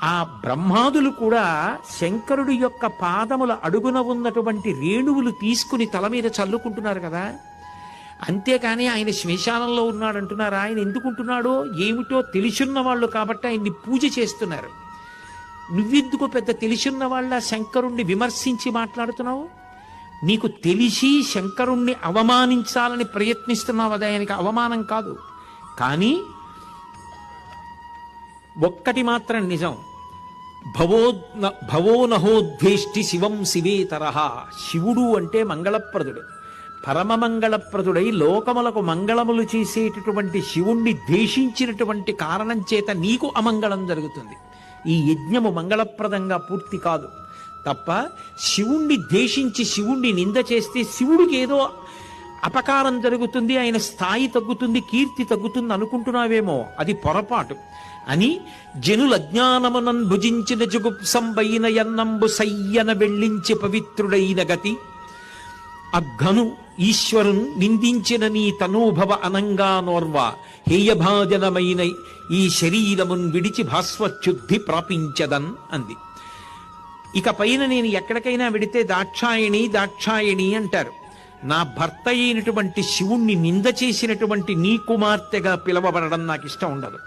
ఆ బ్రహ్మాదులు కూడా శంకరుడి యొక్క పాదముల అడుగున ఉన్నటువంటి రేణువులు తీసుకుని తల మీద చల్లుకుంటున్నారు కదా. అంతేకాని ఆయన శ్మశానంలో ఉన్నాడు అంటున్నారా? ఆయన ఎందుకుంటున్నాడో ఏమిటో తెలిసున్న వాళ్ళు కాబట్టి ఆయన్ని పూజ చేస్తున్నారు. నువ్వెందుకు పెద్ద తెలిసున్న వాళ్ళ శంకరుణ్ణి విమర్శించి మాట్లాడుతున్నావు? నీకు తెలిసి శంకరుణ్ణి అవమానించాలని ప్రయత్నిస్తున్నావు. అది ఆయనకి అవమానం కాదు. కానీ ఒక్కటి మాత్రం నిజం, భవోనహోద్వేష్టి శివం శివేతరః. శివుడు అంటే మంగళప్రదుడు. పరమమంగళప్రదుడై లోకములకు మంగళములు చేసేటటువంటి శివుణ్ణి ద్వేషించినటువంటి కారణం చేత నీకు అమంగళం జరుగుతుంది. ఈ యజ్ఞము మంగళప్రదంగా పూర్తి కాదు తప్ప శివుణ్ణి ద్వేషించి శివుణ్ణి నింద చేస్తే శివుడికి ఏదో అపకారం జరుగుతుంది, ఆయన స్థాయి తగ్గుతుంది, కీర్తి తగ్గుతుంది అనుకుంటున్నావేమో. అది పొరపాటు అని జనుల అజ్ఞానమునన్ భుజించిన జుగుప్సంబైన యన్నంబు సయ్యన వెళ్ళించి పవిత్రుడైన గతి అఘను ఈశ్వరున్ నిందించిన నీ తనూభవ అనంగా నోర్వ హేయభాజనమైన ఈ శరీరమున్ విడిచి భాస్వచ్యుద్ధి ప్రాపించదన్ అంది. ఇక పైన నేను ఎక్కడికైనా వెడితే దాక్షాయణి దాక్షాయణి అంటారు. నా భర్త అయినటువంటి శివుణ్ణి నింద చేసినటువంటి నీ కుమార్తెగా పిలవబడడం నాకు ఇష్టం ఉండదు.